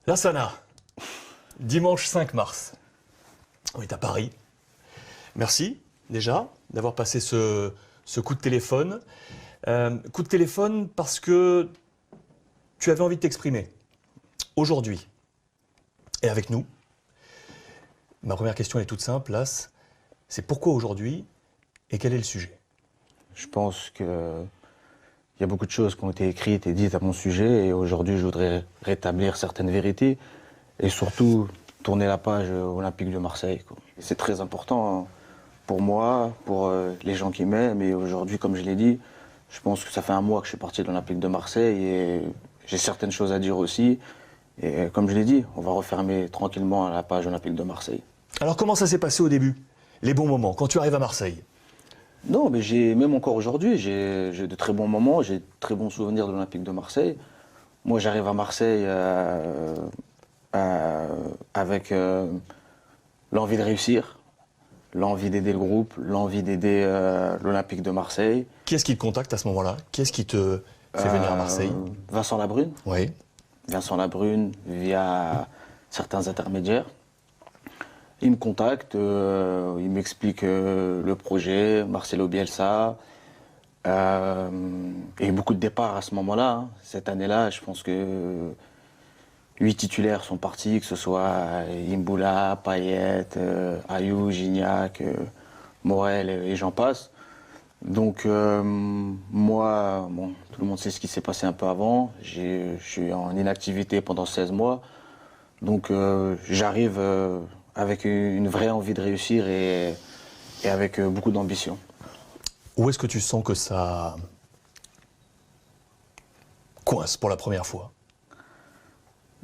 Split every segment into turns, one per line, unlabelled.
Lassana, dimanche 5 mars. On est à Paris. Merci déjà d'avoir passé ce coup de téléphone. Coup de téléphone parce que tu avais envie de t'exprimer aujourd'hui et avec nous. Ma première question est toute simple, Lass. C'est pourquoi aujourd'hui et quel est le sujet?
Je pense qu'il y a beaucoup de choses qui ont été écrites et dites à mon sujet et aujourd'hui je voudrais rétablir certaines vérités et surtout tourner la page olympique de Marseille. C'est très important pour moi, pour les gens qui m'aiment et aujourd'hui, comme je l'ai dit, je pense que ça fait un mois que je suis parti de l'Olympique de Marseille et j'ai certaines choses à dire aussi. Et comme je l'ai dit, on va refermer tranquillement la page olympique de Marseille.
Alors comment ça s'est passé au début? Les bons moments, quand tu arrives à Marseille?
Non, mais même encore aujourd'hui, j'ai de très bons moments, j'ai de très bons souvenirs de l'Olympique de Marseille. Moi, j'arrive à Marseille avec l'envie de réussir, l'envie d'aider le groupe, l'envie d'aider l'Olympique de Marseille.
Qui est-ce qui te contacte à ce moment-là? Qui est-ce qui te fait venir à Marseille?
Vincent Labrune.
Oui.
Vincent Labrune, via certains intermédiaires. Il me contacte, il m'explique le projet, Marcelo Bielsa. Il y a eu beaucoup de départs à ce moment-là. Hein. Cette année-là, je pense que 8 titulaires sont partis, que ce soit Imboula, Payet, Ayou, Gignac, Morel et j'en passe. Donc moi, bon, tout le monde sait ce qui s'est passé un peu avant. Je suis en inactivité pendant 16 mois. Donc j'arrive avec une vraie envie de réussir et avec beaucoup d'ambition.
Où est-ce que tu sens que ça coince pour la première fois?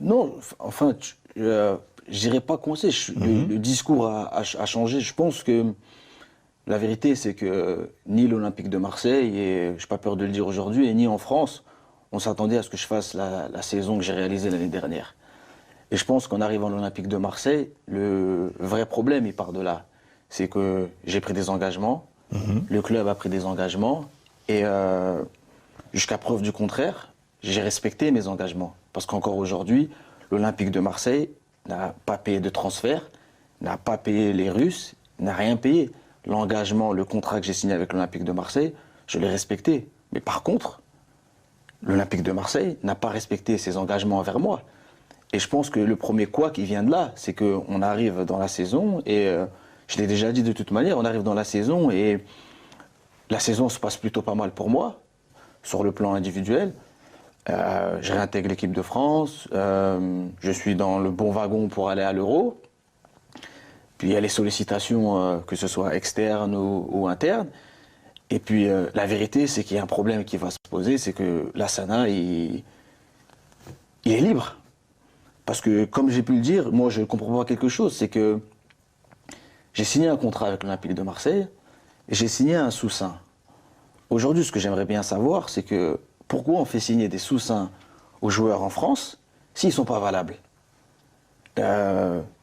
Non, enfin, je n'irai pas coincer. Le discours a changé. Je pense que la vérité, c'est que ni l'Olympique de Marseille, et je n'ai pas peur de le dire aujourd'hui, et ni en France, on s'attendait à ce que je fasse la saison que j'ai réalisée l'année dernière. Et je pense qu'en arrivant à l'Olympique de Marseille, le vrai problème, il part de là. C'est que j'ai pris des engagements, le club a pris des engagements, et jusqu'à preuve du contraire, j'ai respecté mes engagements. Parce qu'encore aujourd'hui, l'Olympique de Marseille n'a pas payé de transfert, n'a pas payé les Russes, n'a rien payé. L'engagement, le contrat que j'ai signé avec l'Olympique de Marseille, je l'ai respecté. Mais par contre, l'Olympique de Marseille n'a pas respecté ses engagements envers moi. Et je pense que le premier quoi qui vient de là, c'est qu'on arrive dans la saison, et je l'ai déjà dit de toute manière, on arrive dans la saison et la saison se passe plutôt pas mal pour moi, sur le plan individuel. Je réintègre l'équipe de France, je suis dans le bon wagon pour aller à l'Euro. Puis il y a les sollicitations, que ce soit externes ou internes. Et puis la vérité, c'est qu'il y a un problème qui va se poser, c'est que Lassana, il est libre. Parce que, comme j'ai pu le dire, moi je ne comprends pas quelque chose, c'est que j'ai signé un contrat avec l'Olympique de Marseille et j'ai signé un sous-saint. Aujourd'hui, ce que j'aimerais bien savoir, c'est que pourquoi on fait signer des sous-saints aux joueurs en France s'ils ne sont pas valables?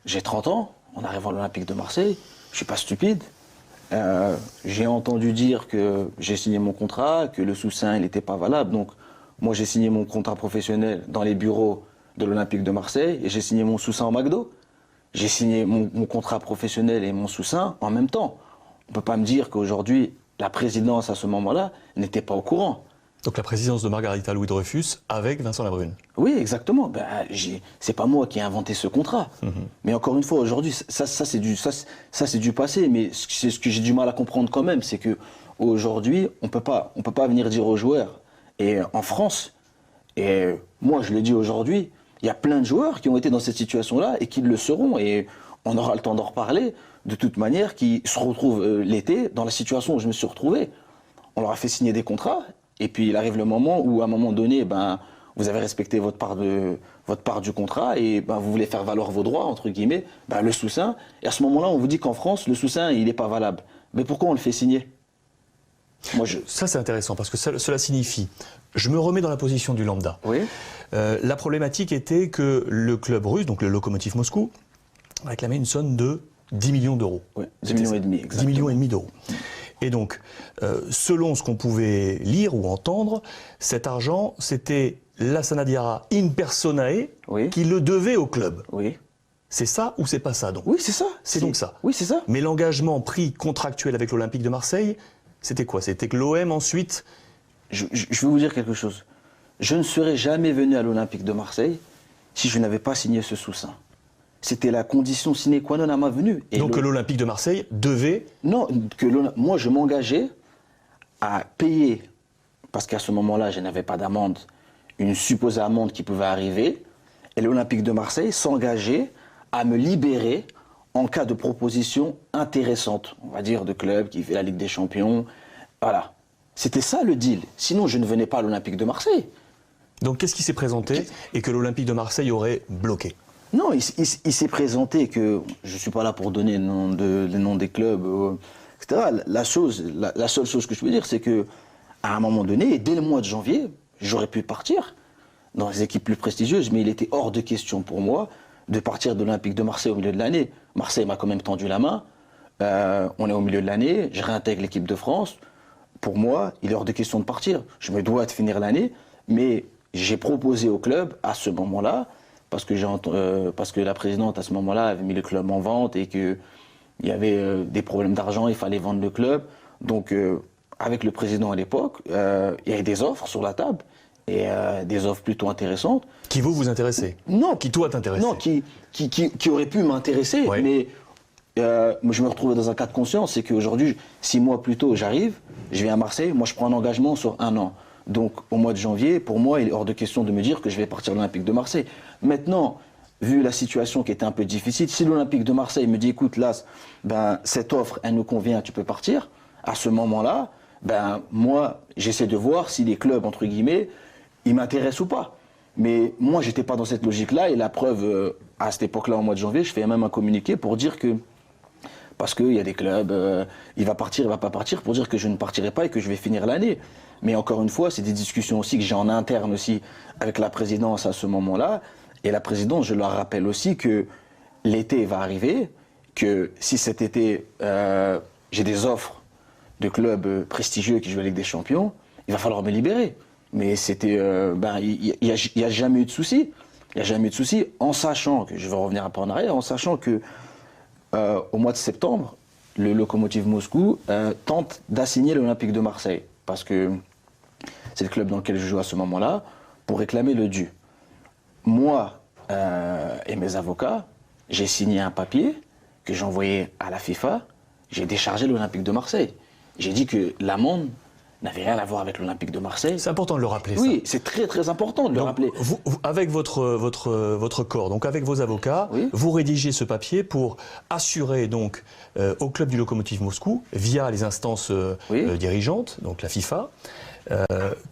J'ai 30 ans, en arrivant à l'Olympique de Marseille, je ne suis pas stupide. J'ai entendu dire que j'ai signé mon contrat, que le sous-saint n'était pas valable. Donc, moi, j'ai signé mon contrat professionnel dans les bureaux de l'Olympique de Marseille et j'ai signé mon sous-saint au McDo. J'ai signé mon contrat professionnel et mon sous-saint en même temps. On ne peut pas me dire qu'aujourd'hui, la présidence à ce moment-là n'était pas au courant.
Donc la présidence de Margarita Louis-Dreyfus avec Vincent Labrune.
Oui, exactement. Ben, c'est pas moi qui ai inventé ce contrat. Mais encore une fois, aujourd'hui, ça c'est du passé. Mais c'est ce que j'ai du mal à comprendre quand même, c'est que aujourd'hui, on peut pas venir dire aux joueurs. Et en France, et moi je le dis aujourd'hui, il y a plein de joueurs qui ont été dans cette situation-là et qui le seront. Et on aura le temps d'en reparler. De toute manière, qui se retrouvent l'été dans la situation où je me suis retrouvé. On leur a fait signer des contrats. Et puis il arrive le moment où, à un moment donné, ben, vous avez respecté votre part du contrat et ben, vous voulez faire valoir vos droits, entre guillemets, ben, le sous-saint. Et à ce moment-là, on vous dit qu'en France, le sous-saint, il n'est pas valable. Mais pourquoi on le fait signer?
Ça, c'est intéressant parce que cela signifie, je me remets dans la position du lambda.
Oui.
La problématique était que le club russe, donc le Lokomotiv Moscou, réclamait une somme de 10 millions d'euros.
Oui, 10 millions et demi, exactement.
10 millions et demi d'euros. Et donc, selon ce qu'on pouvait lire ou entendre, cet argent, c'était Lassana Diarra in personae
Oui.
qui le devait au club.
Oui.
C'est ça ou c'est pas ça donc?
Oui, c'est ça.
C'est donc ça.
Oui, c'est ça.
Mais l'engagement pris contractuel avec l'Olympique de Marseille, c'était quoi? C'était que l'OM ensuite...
Je vais vous dire quelque chose. Je ne serais jamais venu à l'Olympique de Marseille si je n'avais pas signé ce sous-seing. C'était la condition sine qua non à ma venue. Et
Donc que l'Olympique de Marseille devait...
Non, moi je m'engageais à payer, parce qu'à ce moment-là je n'avais pas d'amende, une supposée amende qui pouvait arriver, et l'Olympique de Marseille s'engageait à me libérer en cas de proposition intéressante, on va dire de club qui fait la Ligue des Champions. Voilà. C'était ça le deal. Sinon je ne venais pas à l'Olympique de Marseille.
Donc qu'est-ce qui s'est présenté et que l'Olympique de Marseille aurait bloqué?
Non, il s'est présenté que, je ne suis pas là pour donner les noms des clubs, etc. La seule chose que je peux dire, c'est que à un moment donné, dès le mois de janvier, j'aurais pu partir dans les équipes plus prestigieuses, mais il était hors de question pour moi de partir de l'Olympique de Marseille au milieu de l'année. Marseille m'a quand même tendu la main, on est au milieu de l'année, je réintègre l'équipe de France. Pour moi, il est hors de question de partir. Je me dois de finir l'année, mais j'ai proposé au club, à ce moment-là, parce que la présidente, à ce moment-là, avait mis le club en vente et qu'il y avait des problèmes d'argent, il fallait vendre le club. Donc, avec le président à l'époque, il y avait des offres sur la table, et des offres plutôt intéressantes.
Qui vous intéressez?
Non.
Qui toi t'intéressait?
Non, qui aurait pu m'intéresser,
Ouais.
mais je me retrouvais dans un cas de conscience, c'est qu'aujourd'hui, 6 mois plus tôt, j'arrive, je viens à Marseille, moi je prends un engagement sur 1 an. Donc au mois de janvier, pour moi, il est hors de question de me dire que je vais partir de l'Olympique de Marseille. Maintenant, vu la situation qui était un peu difficile, si l'Olympique de Marseille me dit, écoute, Las, cette offre, elle nous convient, tu peux partir, à ce moment-là, moi, j'essaie de voir si les clubs, entre guillemets, ils m'intéressent ou pas. Mais moi, j'étais pas dans cette logique-là, et la preuve, à cette époque-là, au mois de janvier, je fais même un communiqué pour dire que, parce qu'il y a des clubs, il va partir, il va pas partir, pour dire que je ne partirai pas et que je vais finir l'année. Mais encore une fois, c'est des discussions aussi que j'ai en interne aussi avec la présidence à ce moment-là. Et la présidence, je leur rappelle aussi que l'été va arriver, que si cet été, j'ai des offres de clubs prestigieux qui jouent à la Ligue des Champions, il va falloir me libérer. Mais c'était, il n'y a jamais eu de souci. Il n'y a jamais eu de souci, en sachant que, je vais revenir un peu en arrière, en sachant que au mois de septembre, le Lokomotiv Moscou tente d'assigner l'Olympique de Marseille. Parce que c'est le club dans lequel je joue à ce moment-là, pour réclamer le dû. Moi et mes avocats, j'ai signé un papier que j'ai envoyé à la FIFA, j'ai déchargé l'Olympique de Marseille. J'ai dit que l'amende n'avait rien à voir avec l'Olympique de Marseille.
C'est important de le rappeler, ça.
Oui, c'est très très important de le rappeler.
Avec votre corps, donc avec vos avocats,
Oui.
vous rédigez ce papier pour assurer donc au club du Lokomotiv Moscou, via les instances dirigeantes, donc la FIFA,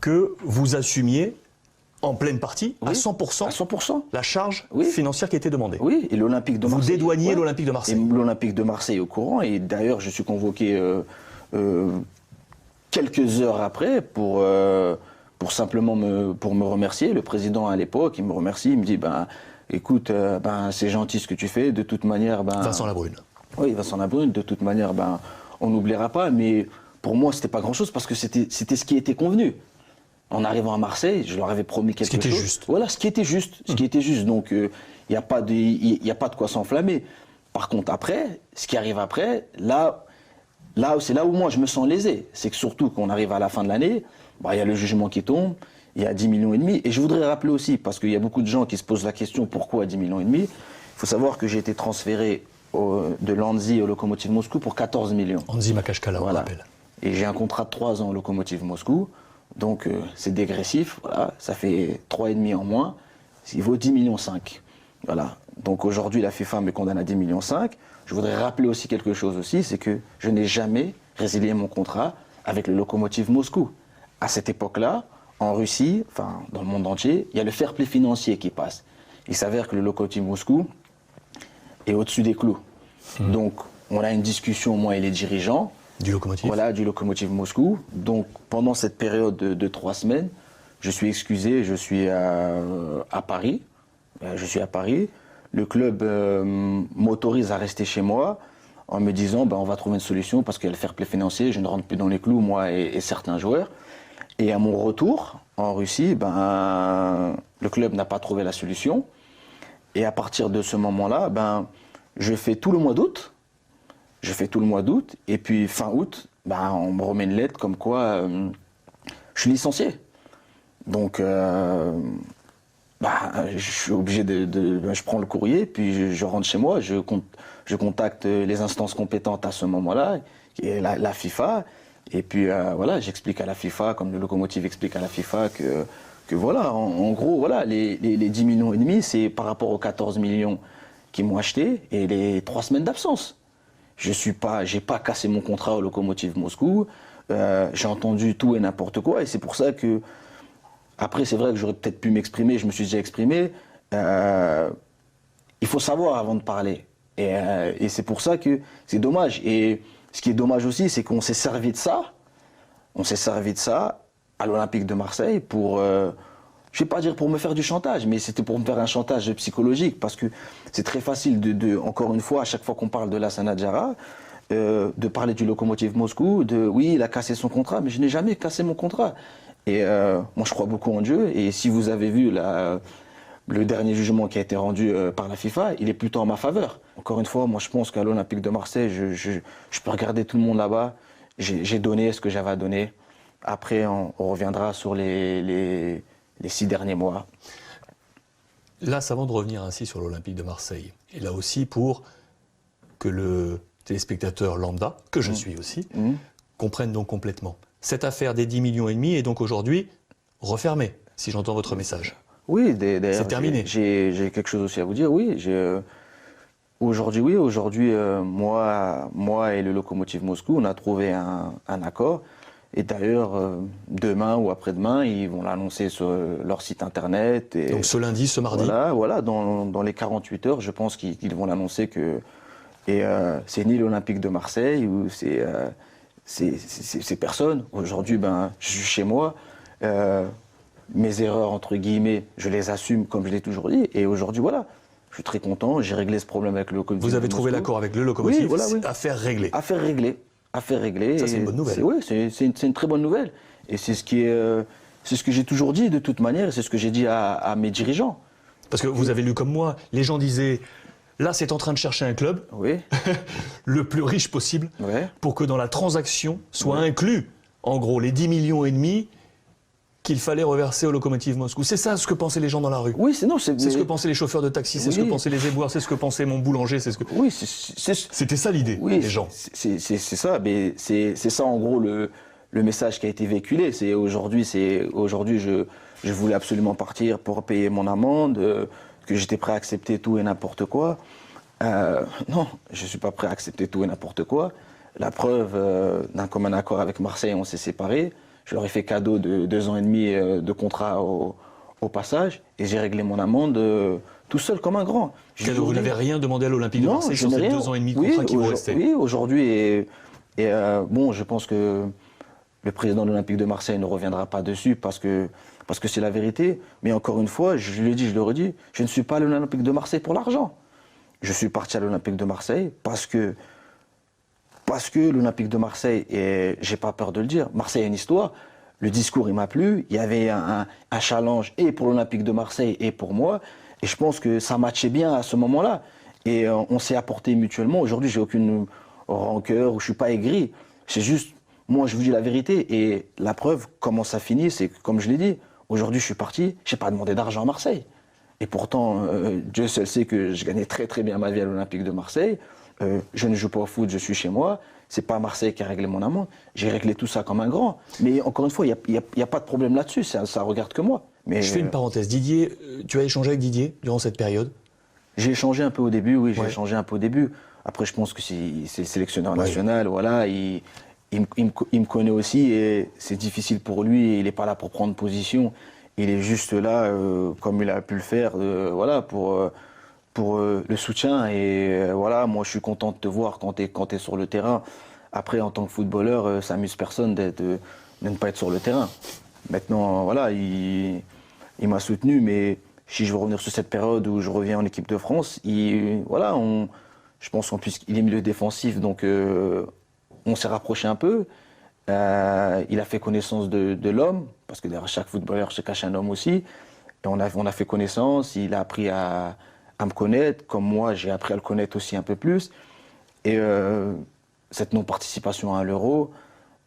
que vous assumiez en pleine partie, à 100%,
À 100%.
la charge
Oui.
financière qui était demandée.
Oui, et l'Olympique de
Vous
Marseille.
dédouaniez l'Olympique de Marseille.
Et l'Olympique de Marseille est au courant, et d'ailleurs je suis convoqué quelques heures après pour simplement me remercier. Le président à l'époque, il me remercie, il me dit écoute, c'est gentil ce que tu fais, de toute manière.
Vincent Labrune.
Oui, Vincent Labrune, de toute manière, on n'oubliera pas, mais pour moi, c'était pas grand-chose parce que c'était ce qui était convenu. En arrivant à Marseille, je leur avais promis quelque chose.
Ce qui était juste.
Voilà, ce qui était juste. Ce qui était juste. Donc, il n'y a pas de quoi s'enflammer. Par contre, après, ce qui arrive après, c'est là où moi je me sens lésé. C'est que surtout qu'on arrive à la fin de l'année, il y a le jugement qui tombe, il y a 10,5 millions. Et je voudrais rappeler aussi, parce qu'il y a beaucoup de gens qui se posent la question pourquoi 10,5 millions. Il faut savoir que j'ai été transféré de l'Anzi au Lokomotiv Moscou pour 14 millions.
Anzi Makashkala, on
Voilà.
rappelle.
Et j'ai un contrat de 3 ans au Lokomotiv Moscou, donc c'est dégressif, voilà, ça fait 3,5 en moins, il vaut 10,5 millions. Voilà. Donc aujourd'hui, la FIFA me condamne à 10,5 millions. Je voudrais rappeler aussi quelque chose aussi, c'est que je n'ai jamais résilié mon contrat avec le Lokomotiv Moscou. À cette époque-là, en Russie, enfin dans le monde entier, il y a le fair play financier qui passe. Il s'avère que le Lokomotiv Moscou est au-dessus des clous. Donc on a une discussion, moi et les dirigeants,
Du Lokomotiv.
voilà, du Lokomotiv Moscou. Donc, pendant cette période de 3 semaines, je suis excusé, je suis à Paris. Je suis à Paris. Le club m'autorise à rester chez moi en me disant on va trouver une solution parce qu'il y a le fair play financier, je ne rentre plus dans les clous, moi et certains joueurs. Et à mon retour en Russie, le club n'a pas trouvé la solution. Et à partir de ce moment-là, je fais tout le mois d'août. Et puis fin août, on me remet une lettre comme quoi je suis licencié. Donc, je suis obligé je prends le courrier, puis je rentre chez moi, je contacte les instances compétentes à ce moment-là, qui est la FIFA. Et puis j'explique à la FIFA, comme le Lokomotiv explique à la FIFA, que voilà, en gros, voilà, les 10 millions et demi, c'est par rapport aux 14 millions qu'ils m'ont acheté et les 3 semaines d'absence. J'ai pas cassé mon contrat au Lokomotiv Moscou. J'ai entendu tout et n'importe quoi, et c'est pour ça que après, c'est vrai que j'aurais peut-être pu m'exprimer, je me suis déjà exprimé. Il faut savoir avant de parler. Et c'est pour ça que c'est dommage. Et ce qui est dommage aussi, c'est qu'on s'est servi de ça. On s'est servi de ça à l'Olympique de Marseille pour, je ne vais pas dire pour me faire du chantage, mais c'était pour me faire un chantage psychologique. Parce que c'est très facile, encore une fois, à chaque fois qu'on parle de l'Hassana Diarra, de parler du Lokomotiv Moscou, oui, il a cassé son contrat, mais je n'ai jamais cassé mon contrat. Et moi, je crois beaucoup en Dieu. Et si vous avez vu le dernier jugement qui a été rendu par la FIFA, il est plutôt en ma faveur. Encore une fois, moi, je pense qu'à l'Olympique de Marseille, je peux regarder tout le monde là-bas. J'ai donné ce que j'avais à donner. Après, on reviendra sur les 6 derniers mois.
Là, avant de revenir ainsi sur l'Olympique de Marseille, et là aussi pour que le téléspectateur lambda, que je suis aussi, comprenne donc complètement. Cette affaire des 10 millions et demi est donc aujourd'hui refermée, si j'entends votre message.
Oui, d'ailleurs,
c'est terminé.
J'ai quelque chose aussi à vous dire, oui. Aujourd'hui, moi et le Lokomotiv Moscou, on a trouvé un accord. Et d'ailleurs, demain ou après-demain, ils vont l'annoncer sur leur site internet. Et
donc ce lundi, ce mardi.
Voilà, dans les 48 heures, je pense qu'ils vont l'annoncer que. Et c'est ni l'Olympique de Marseille ou c'est personne. Aujourd'hui, je suis chez moi. Mes erreurs, entre guillemets, je les assume comme je l'ai toujours dit. Et aujourd'hui, voilà, je suis très content. J'ai réglé ce problème avec le Lokomotiv.
Vous avez trouvé l'accord avec le Lokomotiv,
oui, voilà, oui.
Affaire réglée.
Affaire réglée.
Ça, c'est une bonne nouvelle.
Oui, c'est une très bonne nouvelle. Et c'est ce que j'ai toujours dit, de toute manière. C'est ce que j'ai dit à mes dirigeants.
Parce que vous avez lu comme moi, les gens disaient... Là, c'est en train de chercher un club, le plus riche possible, pour que dans la transaction soient inclus, en gros, les 10 millions et demi qu'il fallait reverser au Lokomotiv Moscou. C'est ça ce que pensaient les gens dans la rue.
Oui, c'est
ce que pensaient les chauffeurs de taxi, c'est ce que pensaient les éboueurs, c'est ce que pensait mon boulanger, c'est ce que...
Oui,
c'était ça l'idée des gens.
C'est ça, mais c'est ça en gros le message qui a été véhiculé. C'est aujourd'hui, je voulais absolument partir pour payer mon amende. Que j'étais prêt à accepter tout et n'importe quoi. Non, je ne suis pas prêt à accepter tout et n'importe quoi. La preuve, d'un commun accord avec Marseille, on s'est séparés. Je leur ai fait cadeau de 2 ans et demi de contrat au passage. Et j'ai réglé mon amende tout seul comme un grand.
Vous n'avez rien demandé à l'Olympique de Marseille sur ces 2 ans et demi de contrat qui vous restaient?
Oui, aujourd'hui. Bon, je pense que le président de l'Olympique de Marseille ne reviendra pas dessus parce que c'est la vérité. Mais encore une fois, je l'ai dit, je le redis, je ne suis pas à l'Olympique de Marseille pour l'argent. Je suis parti à l'Olympique de Marseille parce que l'Olympique de Marseille, et j'ai pas peur de le dire, Marseille a une histoire. Le discours, il m'a plu. Il y avait un challenge et pour l'Olympique de Marseille et pour moi. Et je pense que ça matchait bien à ce moment-là. Et on s'est apporté mutuellement. Aujourd'hui, j'ai aucune rancœur ou je suis pas aigri. C'est juste, moi, je vous dis la vérité. Et la preuve, comment ça finit, c'est que, comme je l'ai dit, aujourd'hui, je suis parti, je n'ai pas demandé d'argent à Marseille. Et pourtant, Dieu seul sait que je gagnais très très bien ma vie à l'Olympique de Marseille. Je ne joue pas au foot, je suis chez moi. C'est pas Marseille qui a réglé mon amende. J'ai réglé tout ça comme un grand. Mais encore une fois, il n'y a pas de problème là-dessus. Ça regarde que moi. Mais,
je fais une parenthèse. Didier, tu as échangé avec Didier durant cette période?
J'ai échangé un peu au début, oui. J'ai échangé un peu au début. Après, je pense que c'est le sélectionneur national. Voilà, il me connaît aussi et c'est difficile pour lui. Il n'est pas là pour prendre position. Il est juste là, comme il a pu le faire, voilà, pour le soutien. Et voilà, moi, je suis content de te voir quand tu es sur le terrain. Après, en tant que footballeur, ça amuse personne de ne pas être sur le terrain. Maintenant, voilà, il m'a soutenu, mais si je veux revenir sur cette période où je reviens en équipe de France, voilà, je pense qu'il est milieu défensif, donc on s'est rapproché un peu. il a fait connaissance de l'homme, parce que derrière chaque footballeur se cache un homme aussi. Et on a fait connaissance, il a appris à me connaître, comme moi j'ai appris à le connaître aussi un peu plus. Et cette non-participation à l'Euro,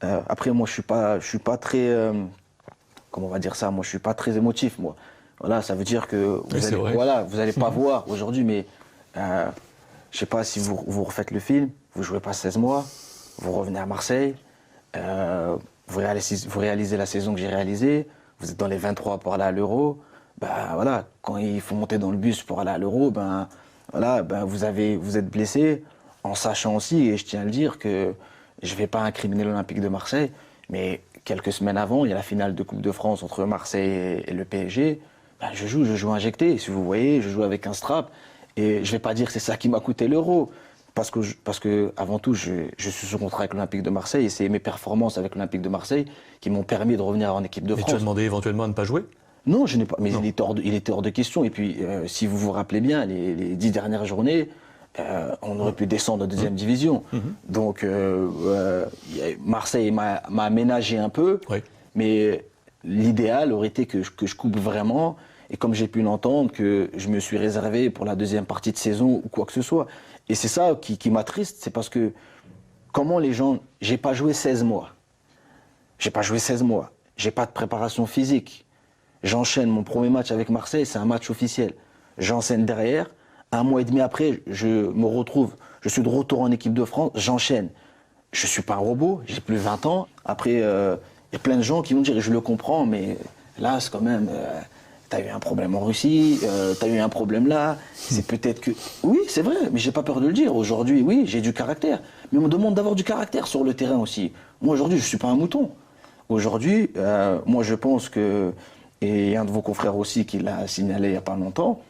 après moi je suis pas très, comment on va dire ça, moi je suis pas très émotif moi. Voilà, ça veut dire que vous allez pas voir aujourd'hui, mais je sais pas si vous refaites le film, vous jouez pas 16 mois, vous revenez à Marseille, vous réalisez la saison que j'ai réalisée, vous êtes dans les 23 pour aller à l'Euro, ben voilà, quand il faut monter dans le bus pour aller à l'Euro, ben voilà, ben vous êtes blessé, en sachant aussi, et je tiens à le dire, que je vais pas incriminer l'Olympique de Marseille, mais quelques semaines avant, il y a la finale de Coupe de France entre Marseille et le PSG, ben je joue injecté, si vous voyez, je joue avec un strap, et je vais pas dire que c'est ça qui m'a coûté l'Euro, parce que avant tout, je suis sous contrat avec l'Olympique de Marseille et c'est mes performances avec l'Olympique de Marseille qui m'ont permis de revenir en équipe de France.
Et tu as demandé éventuellement à ne pas jouer?
Non, je n'ai pas. Mais il était hors de question. Et puis, si vous vous rappelez bien, les 10 dernières journées, on aurait pu descendre en deuxième division. Donc, Marseille m'a aménagé un peu. Oui. Mais l'idéal aurait été que je coupe vraiment. Et comme j'ai pu l'entendre, que je me suis réservé pour la deuxième partie de saison ou quoi que ce soit. Et c'est ça qui m'attriste, c'est parce que comment les gens... J'ai pas joué 16 mois. J'ai pas joué 16 mois. J'ai pas de préparation physique. J'enchaîne mon premier match avec Marseille, c'est un match officiel. J'enchaîne derrière. Un mois et demi après, je me retrouve. Je suis de retour en équipe de France, j'enchaîne. Je suis pas un robot, j'ai plus 20 ans. Après, il y a plein de gens qui vont dire, je le comprends, mais là, c'est quand même... T'as eu un problème en Russie, t'as eu un problème là, c'est peut-être que... Oui, c'est vrai, mais j'ai pas peur de le dire. Aujourd'hui, oui, j'ai du caractère. Mais on me demande d'avoir du caractère sur le terrain aussi. Moi, aujourd'hui, je suis pas un mouton. Aujourd'hui, moi, je pense que... Et un de vos confrères aussi qui l'a signalé il y a pas longtemps,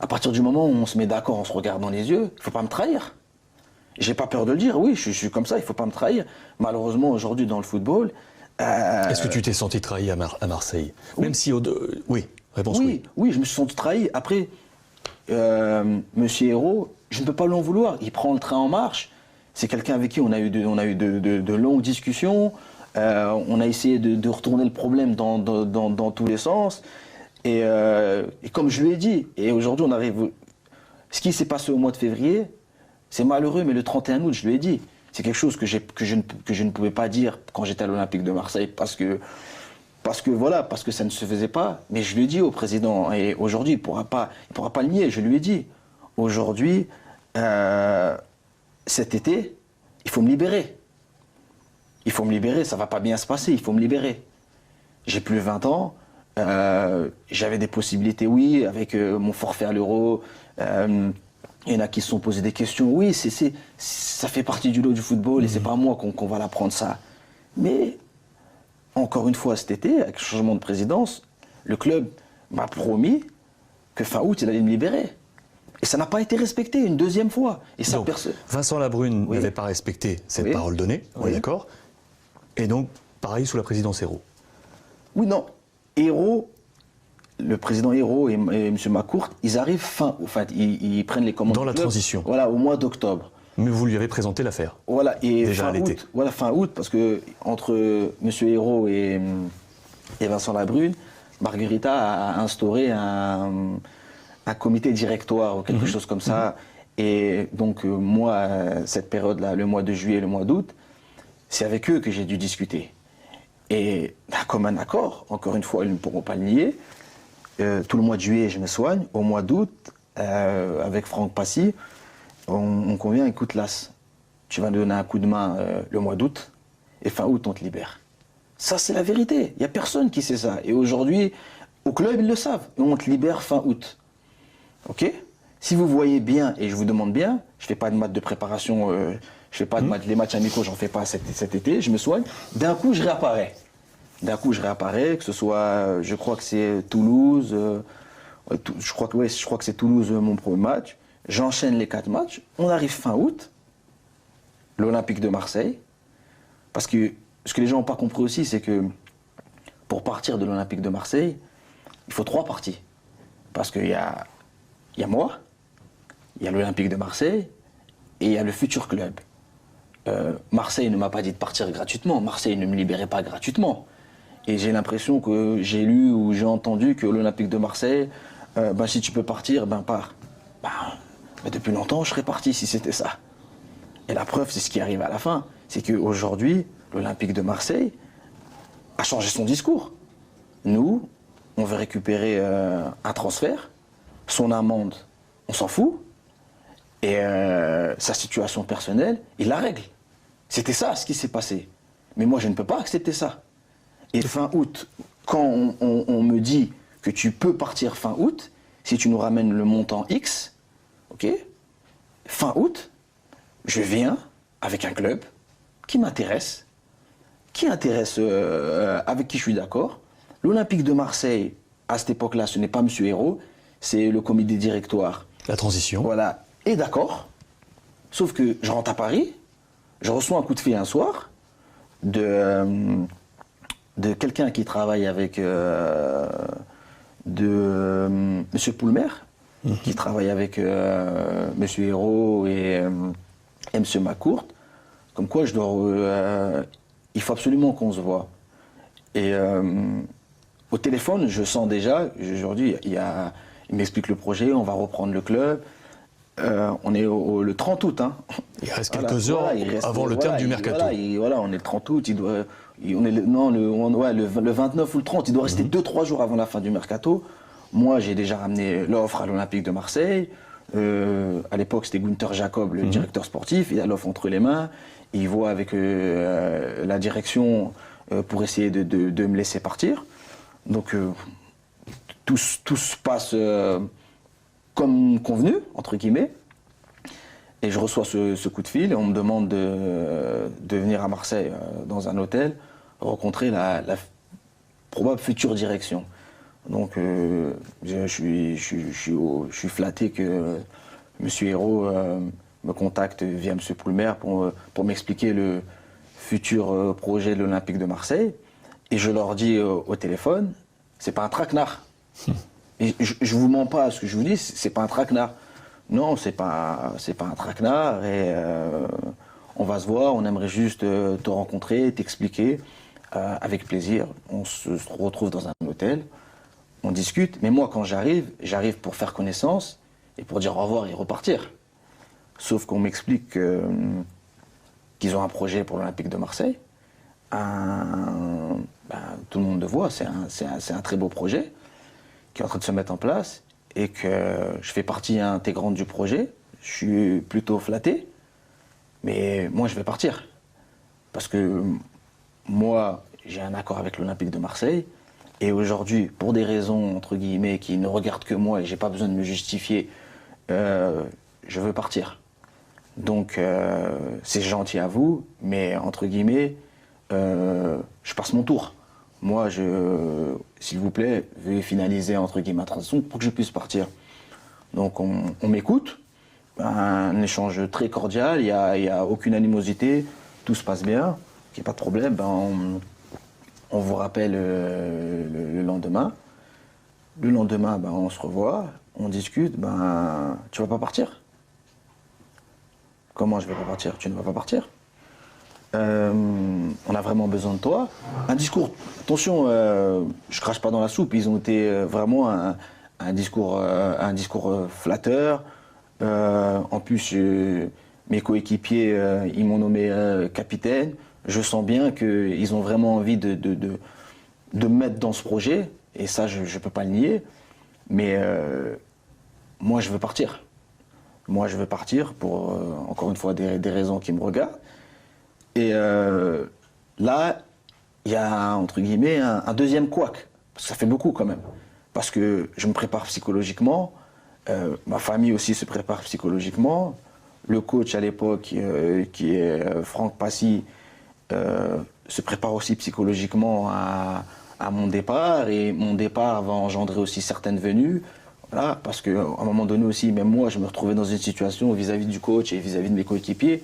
à partir du moment où on se met d'accord, on se regarde dans les yeux, il faut pas me trahir. J'ai pas peur de le dire, oui, je suis comme ça, il faut pas me trahir. Malheureusement, aujourd'hui, dans le football...
Est-ce que tu t'es senti trahi à Marseille?
Oui.
Même si... Oui, réponse oui.
Oui, je me suis senti trahi. Après, Monsieur Hérault, je ne peux pas l'en vouloir. Il prend le train en marche. C'est quelqu'un avec qui on a eu de longues discussions. On a essayé de retourner le problème dans tous les sens. Et comme je lui ai dit, et aujourd'hui on arrive... Ce qui s'est passé au mois de février, c'est malheureux, mais le 31 août, je lui ai dit... C'est quelque chose que je ne pouvais pas dire quand j'étais à l'Olympique de Marseille parce que ça ne se faisait pas. Mais je lui ai dit au président, et aujourd'hui, il ne pourra pas le nier, je lui ai dit, aujourd'hui, cet été, il faut me libérer. Il faut me libérer, ça ne va pas bien se passer, il faut me libérer. J'ai plus 20 ans, j'avais des possibilités, oui, avec mon forfait à l'Euro. Il y en a qui se sont posés des questions. Oui, ça fait partie du lot du football et c'est pas moi qu'on va l'apprendre ça. Mais, encore une fois, cet été, avec le changement de présidence, le club m'a promis que fin août, il allait me libérer. Et ça n'a pas été respecté une deuxième fois. Et ça,
donc, Vincent Labrune n'avait pas respecté cette parole donnée, on est d'accord. Et donc, pareil sous la présidence Hérault.
Oui, non. Hérault... Le président Hérault et M. Macourt, ils arrivent ils prennent les commandes.
Dans la transition.
Voilà, au mois d'octobre.
Mais vous lui avez présenté l'affaire.
Voilà, et
déjà à l'été.
Voilà, fin août, parce que entre M. Hérault et Vincent Labrune, Margherita a instauré un comité directoire ou quelque chose comme ça. Et donc, moi, cette période-là, le mois de juillet et le mois d'août, c'est avec eux que j'ai dû discuter. Et comme un accord, encore une fois, ils ne pourront pas le nier. Tout le mois de juillet, je me soigne. Au mois d'août, avec Franck Passy, on convient, écoute, Las, tu vas nous donner un coup de main le mois d'août, et fin août, on te libère. Ça, c'est la vérité. Il n'y a personne qui sait ça. Et aujourd'hui, au club, ils le savent. Et on te libère fin août. OK? Si vous voyez bien, et je vous demande bien, je ne fais pas de maths de préparation, je fais pas de maths, les matchs amicaux, j'en fais pas cet été, je me soigne. D'un coup, je réapparais. Que ce soit, je crois que c'est Toulouse, je crois que c'est Toulouse mon premier match. J'enchaîne les 4 matchs. On arrive fin août, l'Olympique de Marseille. Parce que ce que les gens n'ont pas compris aussi, c'est que pour partir de l'Olympique de Marseille, il faut 3 parties. Parce qu'il y a moi, il y a l'Olympique de Marseille et il y a le futur club. Marseille ne m'a pas dit de partir gratuitement. Marseille ne me libérait pas gratuitement. Et j'ai l'impression que j'ai lu ou j'ai entendu que l'Olympique de Marseille, si tu peux partir, pars. Mais depuis longtemps, je serais parti si c'était ça. Et la preuve, c'est ce qui arrive à la fin. C'est qu'aujourd'hui, l'Olympique de Marseille a changé son discours. Nous, on veut récupérer un transfert. Son amende, on s'en fout. Et sa situation personnelle, il la règle. C'était ça ce qui s'est passé. Mais moi, je ne peux pas accepter ça. Et fin août, quand on me dit que tu peux partir fin août, si tu nous ramènes le montant X, ok, fin août, je viens avec un club qui m'intéresse, avec qui je suis d'accord. L'Olympique de Marseille, à cette époque-là, ce n'est pas M. Hérault, c'est le comité directoire.
La transition.
Voilà, est d'accord. Sauf que je rentre à Paris, je reçois un coup de fil un soir de quelqu'un qui travaille avec M. Poulmer, qui travaille avec M. Hérault et M. McCourt, comme quoi il faut absolument qu'on se voit. Et au téléphone, je sens déjà, aujourd'hui, il m'explique le projet, on va reprendre le club. On est le 30 août. Hein.
Il reste quelques heures avant le terme du mercato.
On est le 30 août, le 29 ou le 30, il doit rester 2-3 jours avant la fin du mercato. Moi, j'ai déjà ramené l'offre à l'Olympique de Marseille. À l'époque, c'était Günther Jacob, le directeur sportif. Il a l'offre entre les mains. Il voit avec la direction pour essayer de me laisser partir. Donc, tout se passe comme convenu, entre guillemets. Et je reçois ce coup de fil et on me demande de venir à Marseille dans un hôtel rencontrer la probable future direction. Donc je suis flatté que M. Hérault me contacte via M. Poulmer pour m'expliquer le futur projet de l'Olympique de Marseille. Et je leur dis au téléphone, c'est pas un traquenard. Et je vous mens pas, ce que je vous dis, c'est pas un traquenard. Non, c'est pas un traquenard et on va se voir, on aimerait juste te rencontrer, t'expliquer avec plaisir. On se retrouve dans un hôtel, on discute, mais moi quand j'arrive pour faire connaissance et pour dire au revoir et repartir. Sauf qu'on m'explique qu'ils ont un projet pour l'Olympique de Marseille. Tout le monde le voit, c'est un très beau projet qui est en train de se mettre en place et que je fais partie intégrante du projet. Je suis plutôt flatté, mais moi je vais partir. Parce que moi, j'ai un accord avec l'Olympique de Marseille et aujourd'hui, pour des raisons entre guillemets qui ne regardent que moi et j'ai pas besoin de me justifier, je veux partir. Donc c'est gentil à vous, mais entre guillemets, je passe mon tour. Moi, s'il vous plaît, veuillez finaliser entre guillemets ma transaction pour que je puisse partir. Donc on m'écoute, un échange très cordial, il y a aucune animosité, tout se passe bien, il n'y a pas de problème. On vous rappelle le lendemain. Le lendemain, on se revoit, on discute. Tu vas pas partir? Comment je vais pas partir? Tu ne vas pas partir? On a vraiment besoin de toi. Un discours, attention, je crache pas dans la soupe, ils ont été vraiment un discours flatteur. En plus, mes coéquipiers, ils m'ont nommé capitaine. Je sens bien qu'ils ont vraiment envie de me mettre dans ce projet, et ça, je ne peux pas le nier. Mais moi, je veux partir. Moi, je veux partir pour, encore une fois, des raisons qui me regardent. Et là, il y a, entre guillemets, un deuxième couac. Parce que ça fait beaucoup quand même. Parce que je me prépare psychologiquement, ma famille aussi se prépare psychologiquement. Le coach à l'époque, qui est Franck Passy, se prépare aussi psychologiquement à mon départ. Et mon départ va engendrer aussi certaines venues. Voilà, parce qu'à un moment donné aussi, même moi, je me retrouvais dans une situation vis-à-vis du coach et vis-à-vis de mes coéquipiers.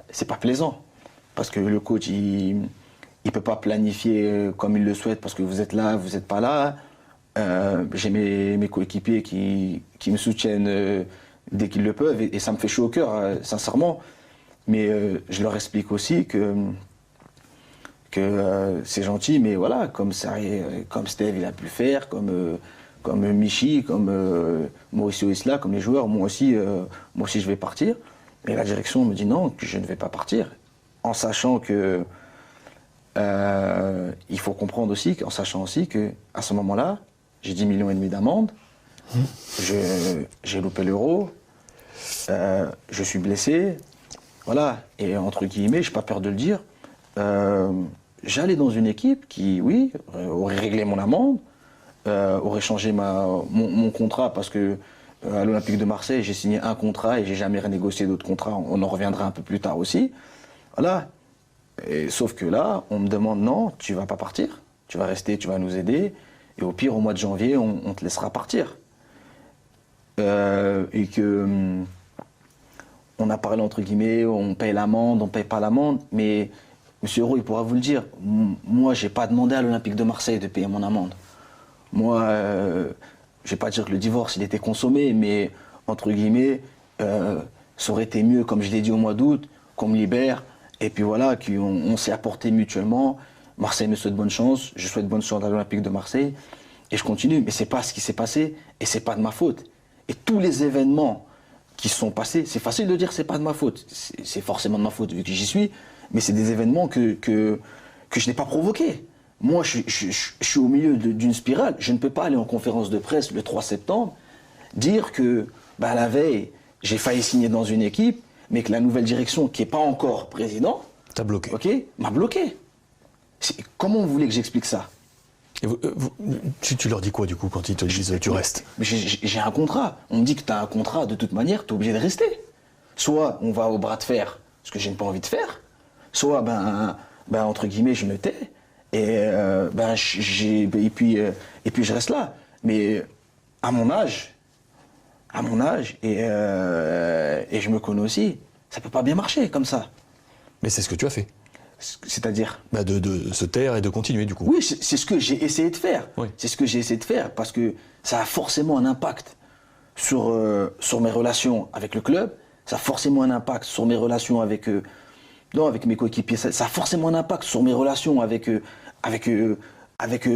C'est pas plaisant. Parce que le coach, il peut pas planifier comme il le souhaite parce que vous êtes là, vous n'êtes pas là. J'ai mes coéquipiers qui me soutiennent dès qu'ils le peuvent et ça me fait chaud au cœur, sincèrement. Mais je leur explique aussi que c'est gentil, mais voilà, comme Steve il a pu le faire, comme Michi, comme Mauricio Isla, comme les joueurs, moi aussi je vais partir. Et la direction me dit non, que je ne vais pas partir, en sachant que il faut comprendre aussi, en sachant aussi que à ce moment-là, j'ai 10,5 millions d'amende, j'ai loupé l'euro, je suis blessé, voilà, et entre guillemets, je n'ai pas peur de le dire, j'allais dans une équipe qui, oui, aurait réglé mon amende, aurait changé mon contrat parce que à l'Olympique de Marseille, j'ai signé un contrat et j'ai jamais renégocié d'autres contrats. On en reviendra un peu plus tard aussi. Voilà. Et, sauf que là, on me demande non, tu vas pas partir. Tu vas rester, tu vas nous aider. Et au pire, au mois de janvier, on te laissera partir. Et que on a parlé entre guillemets, on paye l'amende, on paye pas l'amende. Mais Monsieur Hérault, il pourra vous le dire. Moi, j'ai pas demandé à l'Olympique de Marseille de payer mon amende. Moi, je vais pas dire que le divorce, il était consommé, mais entre guillemets, ça aurait été mieux, comme je l'ai dit au mois d'août, qu'on me libère, et puis voilà, qu'on s'est apporté mutuellement. Marseille me souhaite bonne chance, je souhaite bonne chance à l'Olympique de Marseille, et je continue. Mais c'est pas ce qui s'est passé, et c'est pas de ma faute. Et tous les événements qui se sont passés, c'est facile de dire que c'est pas de ma faute. C'est forcément de ma faute vu que j'y suis, mais c'est des événements que je n'ai pas provoqués. Moi, je suis au milieu d'une spirale. Je ne peux pas aller en conférence de presse le 3 septembre, dire que la veille, j'ai failli signer dans une équipe, mais que la nouvelle direction, qui n'est pas encore président,
T'as bloqué.
Okay, m'a bloqué. Comment vous voulez que j'explique ça?
Et tu leur dis quoi du coup quand ils te disent tu restes?
J'ai un contrat. On me dit que tu as un contrat, de toute manière, tu es obligé de rester. Soit on va au bras de fer, ce que je n'ai pas envie de faire, soit, entre guillemets, je me tais. Et puis je reste là. Mais à mon âge, et je me connais aussi, ça peut pas bien marcher comme ça.
Mais c'est ce que tu as fait.
C'est-à-dire
de se taire et de continuer du coup.
Oui, c'est ce que j'ai essayé de faire.
Oui.
C'est ce que j'ai essayé de faire parce que ça a forcément un impact sur mes relations avec le club, ça a forcément un impact sur mes relations avec mes coéquipiers, ça a forcément un impact sur mes relations avec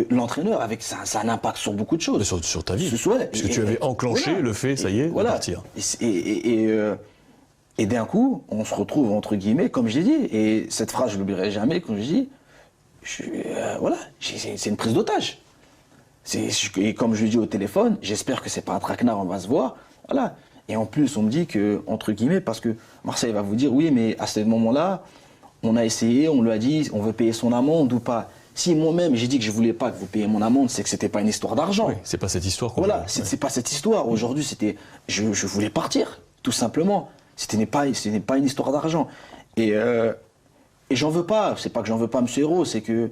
l'entraîneur, ça a un impact sur beaucoup de choses.
Sur ta vie.
Ouais,
Puisque tu avais enclenché
voilà,
le fait, ça y est, de partir.
Et d'un coup, on se retrouve entre guillemets, comme j'ai dit, et cette phrase je l'oublierai jamais, quand je dis, c'est une prise d'otage. Et comme je lui dis au téléphone, j'espère que c'est pas un traquenard, on va se voir, voilà. Et en plus, on me dit que, entre guillemets, parce que Marseille va vous dire, oui, mais à ce moment-là, on a essayé, on lui a dit, on veut payer son amende ou pas. Si moi-même, j'ai dit que je voulais pas que vous payiez mon amende, c'est que c'était pas une histoire d'argent.
Oui, c'est pas cette histoire qu'on
Voilà, c'est pas cette histoire. Aujourd'hui, je voulais partir, tout simplement. Ce n'est pas une histoire d'argent. Et j'en veux pas. C'est pas que j'en veux pas, M. Hérault, c'est que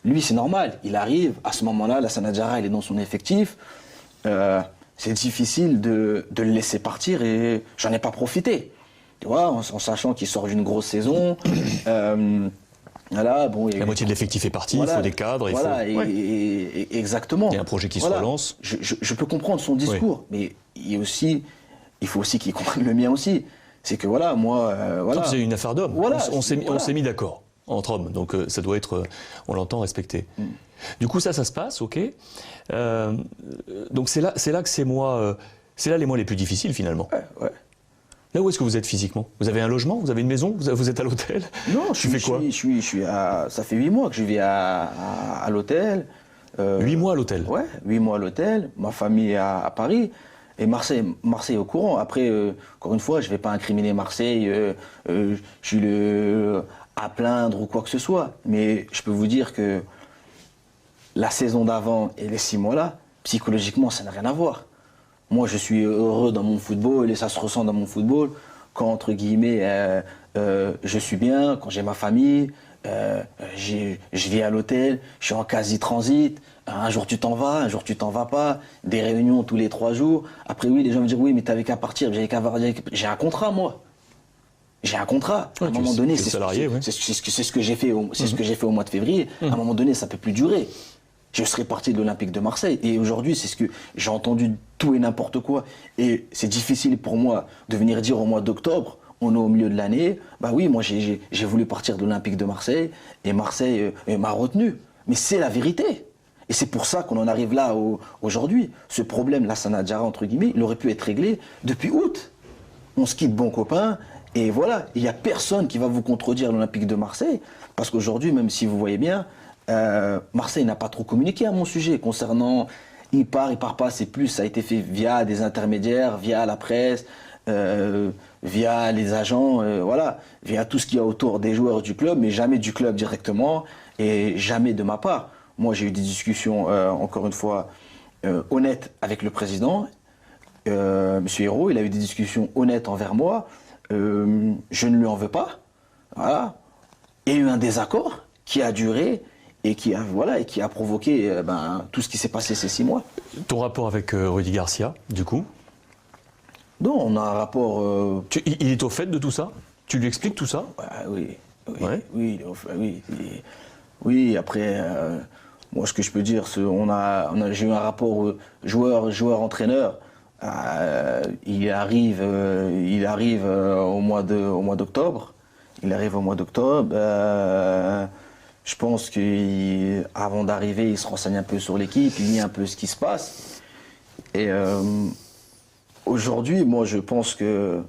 lui, c'est normal. Il arrive, à ce moment-là, la Sanadjara, il est dans son effectif. C'est difficile de le laisser partir et j'en ai pas profité. Tu vois, en sachant qu'il sort d'une grosse saison. Voilà, bon,
la moitié de l'effectif est parti, il faut des cadres.
Exactement.
Il y a un projet qui se relance.
Je peux comprendre son discours, mais il faut aussi qu'il comprenne le mien aussi. C'est que voilà, moi...
C'est une affaire d'hommes.
Voilà,
on s'est mis d'accord entre hommes, donc ça doit être, on l'entend, respecté. Du coup, ça se passe, ok. Donc c'est là que c'est les mois les plus difficiles finalement.
Ouais.
Là où est-ce que vous êtes physiquement? Vous avez un logement? Vous avez une maison? Vous êtes à l'hôtel?
Non,
tu fais quoi?
Ça fait 8 mois que je vis à l'hôtel.
8 mois à l'hôtel?
Ouais, 8 mois à l'hôtel. Ma famille est à Paris. Et Marseille est au courant. Après, encore une fois, je ne vais pas incriminer Marseille. Je suis à plaindre ou quoi que ce soit. Mais je peux vous dire que la saison d'avant et les 6 mois-là, psychologiquement, ça n'a rien à voir. Moi, je suis heureux dans mon football et ça se ressent dans mon football. Quand, entre guillemets, je suis bien, quand j'ai ma famille, je vis à l'hôtel, je suis en quasi-transit. Un jour tu t'en vas, un jour tu t'en vas pas. Des réunions tous les 3 jours. Après, oui, les gens me disent oui, mais t'avais qu'à partir. J'ai un contrat, moi. J'ai un contrat. À un moment donné, c'est ce que j'ai fait au mois de février. À un moment donné, ça peut plus durer. Je serais parti de l'Olympique de Marseille. Et aujourd'hui, c'est ce que j'ai entendu tout et n'importe quoi. Et c'est difficile pour moi de venir dire au mois d'octobre, on est au milieu de l'année. Bah oui, moi j'ai voulu partir de l'Olympique de Marseille et Marseille m'a retenu. Mais c'est la vérité. Et c'est pour ça qu'on en arrive là aujourd'hui. Ce problème, Lassana Diarra, entre guillemets, il aurait pu être réglé depuis août. On se quitte bon copain. Et voilà, il n'y a personne qui va vous contredire l'Olympique de Marseille. Parce qu'aujourd'hui, même si vous voyez bien, Marseille n'a pas trop communiqué à mon sujet concernant il part pas, c'est plus, ça a été fait via des intermédiaires, via la presse, via les agents, voilà, via tout ce qu'il y a autour des joueurs du club, mais jamais du club directement et jamais de ma part. Moi, j'ai eu des discussions, encore une fois, honnêtes avec le président, Monsieur Hérault, il a eu des discussions honnêtes envers moi, je ne lui en veux pas, voilà. Il y a eu un désaccord qui a duré et qui a provoqué tout ce qui s'est passé ces 6 mois.
Ton rapport avec Rudy Garcia, du coup?
Non, on a un rapport...
Il est au fait de tout ça? Tu lui expliques tout ça?
Oui,
Ouais.
oui, après, moi ce que je peux dire, j'ai eu un rapport joueur-entraîneur. Il arrive au mois d'octobre. Je pense qu'avant d'arriver, il se renseigne un peu sur l'équipe, il lit un peu ce qui se passe. Et aujourd'hui, moi, je pense que...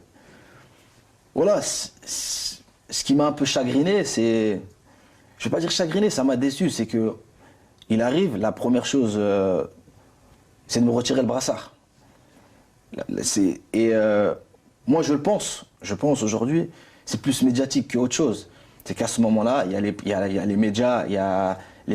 Voilà, ce qui m'a un peu chagriné, c'est... Je ne vais pas dire chagriné, ça m'a déçu, c'est que il arrive, la première chose, c'est de me retirer le brassard. Moi, je pense aujourd'hui, c'est plus médiatique qu'autre chose. C'est qu'à ce moment-là, il y a les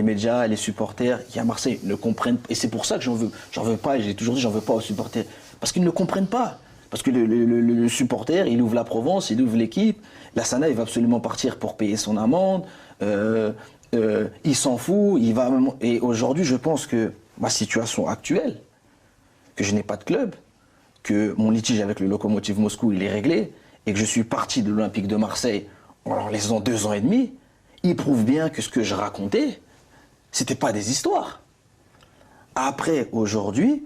médias, les supporters, il y a Marseille, ils ne comprennent pas. Et c'est pour ça que j'en veux pas, et j'ai toujours dit j'en veux pas aux supporters. Parce qu'ils ne comprennent pas. Parce que le supporter, il ouvre la Provence, il ouvre l'équipe. Lassana, il va absolument partir pour payer son amende. Il s'en fout. Et aujourd'hui, je pense que ma situation actuelle, que je n'ai pas de club, que mon litige avec le Lokomotiv Moscou, il est réglé, et que je suis parti de l'Olympique de Marseille en laissant 2 ans et demi, il prouve bien que ce que je racontais, c'était pas des histoires. Après, aujourd'hui,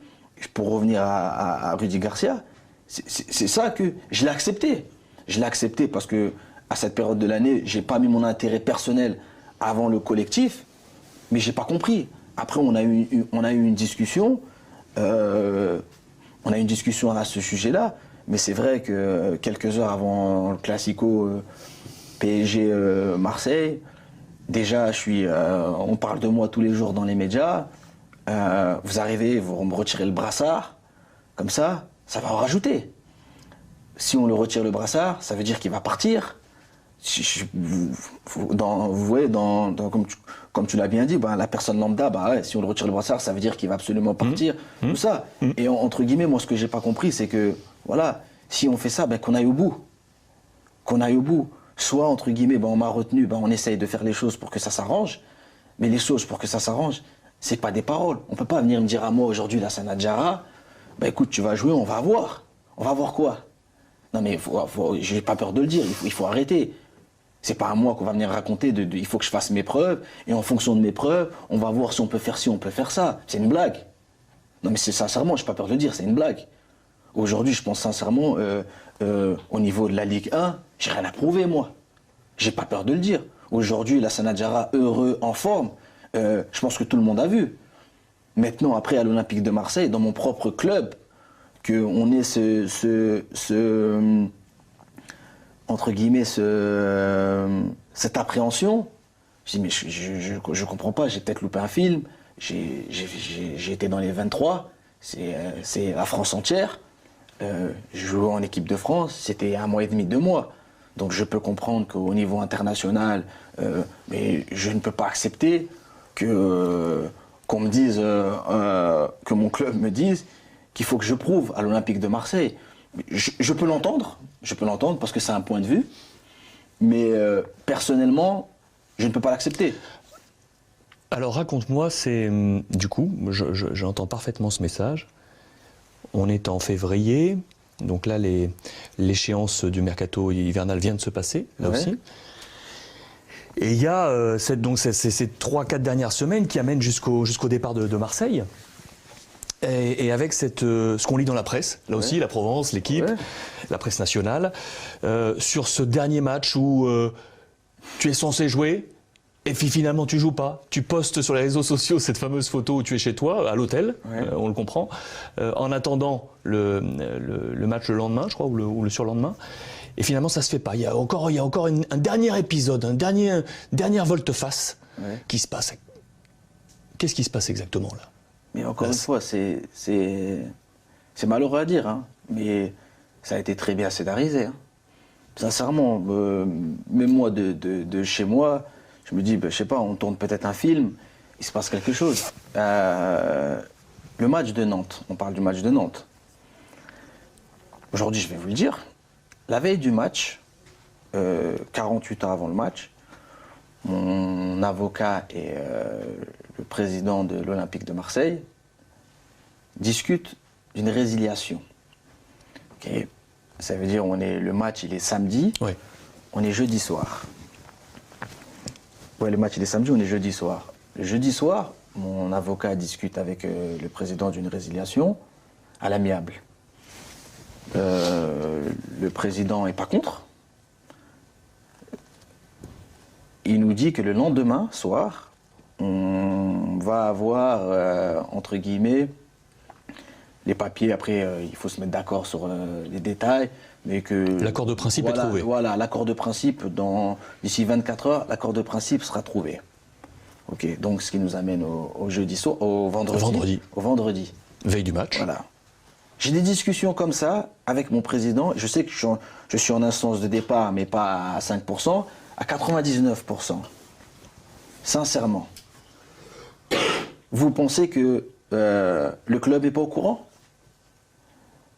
pour revenir à Rudy Garcia, c'est ça que je l'ai accepté. Je l'ai accepté parce que à cette période de l'année, j'ai pas mis mon intérêt personnel avant le collectif, mais j'ai pas compris. Après, on a eu une discussion, à ce sujet-là, mais c'est vrai que quelques heures avant le Classico PSG Marseille, déjà, on parle de moi tous les jours dans les médias. Vous arrivez, vous me retirez le brassard, comme ça va en rajouter. Si on le retire le brassard, ça veut dire qu'il va partir. Vous voyez, comme tu l'as bien dit, la personne lambda, si on le retire le brassard, ça veut dire qu'il va absolument partir, tout ça. Et entre guillemets, moi, ce que j'ai pas compris, c'est que, voilà, si on fait ça, qu'on aille au bout. Soit, entre guillemets, on m'a retenu, on essaye de faire les choses pour que ça s'arrange. Mais les choses pour que ça s'arrange, c'est pas des paroles. On peut pas venir me dire à moi aujourd'hui, Lassana Diarra, écoute, tu vas jouer, on va voir. On va voir quoi? Non mais j'ai pas peur de le dire, il faut arrêter. C'est pas à moi qu'on va venir raconter, il faut que je fasse mes preuves, et en fonction de mes preuves, on va voir si on peut faire ci, on peut faire ça. C'est une blague. Non mais sincèrement, j'ai pas peur de le dire, c'est une blague. Aujourd'hui, je pense sincèrement, au niveau de la Ligue 1, j'ai rien à prouver, moi. J'ai pas peur de le dire. Aujourd'hui, Lassana Diarra, heureux, en forme, je pense que tout le monde a vu. Maintenant, après, à l'Olympique de Marseille, dans mon propre club, qu'on ait entre guillemets, cette appréhension, je dis, mais je comprends pas, j'ai peut-être loupé un film, j'ai été dans les 23, c'est la France entière, je jouais en équipe de France, c'était 1 mois et demi, 2 mois. Donc je peux comprendre qu'au niveau international, mais je ne peux pas accepter qu'on me dise, que mon club me dise qu'il faut que je prouve à l'Olympique de Marseille. Je peux l'entendre parce que c'est un point de vue, mais personnellement, je ne peux pas l'accepter.
Alors raconte-moi, du coup, j'entends parfaitement ce message. On est en février, donc là l'échéance du mercato hivernal vient de se passer, là aussi. Et il y a ces 3-4 dernières semaines qui amènent jusqu'au départ de Marseille. et avec ce qu'on lit dans la presse, là aussi, la Provence, l'équipe, la presse nationale, sur ce dernier match où tu es censé jouer, et puis finalement tu joues pas. Tu postes sur les réseaux sociaux cette fameuse photo où tu es chez toi, à l'hôtel, on le comprend, en attendant le match le lendemain, je crois, ou le surlendemain. Et finalement ça se fait pas. Il y a encore un dernier épisode, dernière volte-face qui se passe. Qu'est-ce qui se passe exactement là?
Mais encore une fois, c'est malheureux à dire, hein, mais ça a été très bien scénarisé. Hein. Sincèrement, même moi de chez moi, je me dis, je sais pas, on tourne peut-être un film, il se passe quelque chose. Le match de Nantes, on parle du match de Nantes. Aujourd'hui, je vais vous le dire, la veille du match, 48 heures avant le match, mon avocat et le président de l'Olympique de Marseille discutent d'une résiliation. Okay. Ça veut dire le match il est samedi, on est jeudi soir. Ouais, le match il est samedi, on est jeudi soir. Le jeudi soir, mon avocat discute avec le président d'une résiliation à l'amiable. Le président n'est pas contre. Il nous dit que le lendemain soir, on va avoir, entre guillemets, les papiers. Après, il faut se mettre d'accord sur les détails. Mais que
l'accord de principe est trouvé.
Voilà, l'accord de principe, d'ici 24 heures, l'accord de principe sera trouvé. Ok, donc ce qui nous amène au jeudi soir, au vendredi. Au vendredi.
Veille du match.
Voilà. J'ai des discussions comme ça avec mon président. Je sais que je suis en instance de départ, mais pas à 5%, à 99%. Sincèrement. Vous pensez que le club n'est pas au courant ?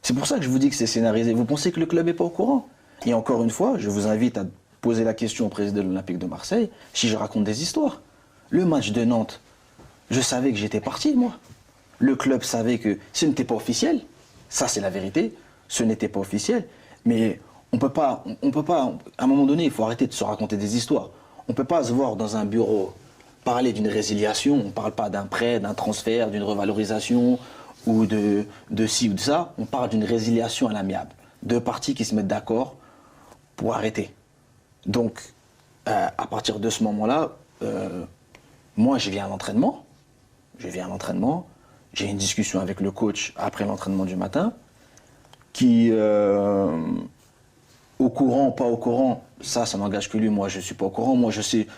C'est pour ça que je vous dis que c'est scénarisé. Vous pensez que le club n'est pas au courant? Et encore une fois, je vous invite à poser la question au président de l'Olympique de Marseille si je raconte des histoires. Le match de Nantes, je savais que j'étais parti, moi. Le club savait que ce n'était pas officiel. Ça, c'est la vérité. Ce n'était pas officiel. Mais on peut pas, à un moment donné, il faut arrêter de se raconter des histoires. On ne peut pas se voir dans un bureau parler d'une résiliation. On ne parle pas d'un prêt, d'un transfert, d'une revalorisation ou de ci ou de ça. On parle d'une résiliation à l'amiable. Deux parties qui se mettent d'accord pour arrêter. Donc, à partir de ce moment-là, moi, je viens à l'entraînement. J'ai une discussion avec le coach après l'entraînement du matin, qui, au courant, pas au courant, ça n'engage que lui. Moi, je ne suis pas au courant. Moi, je suis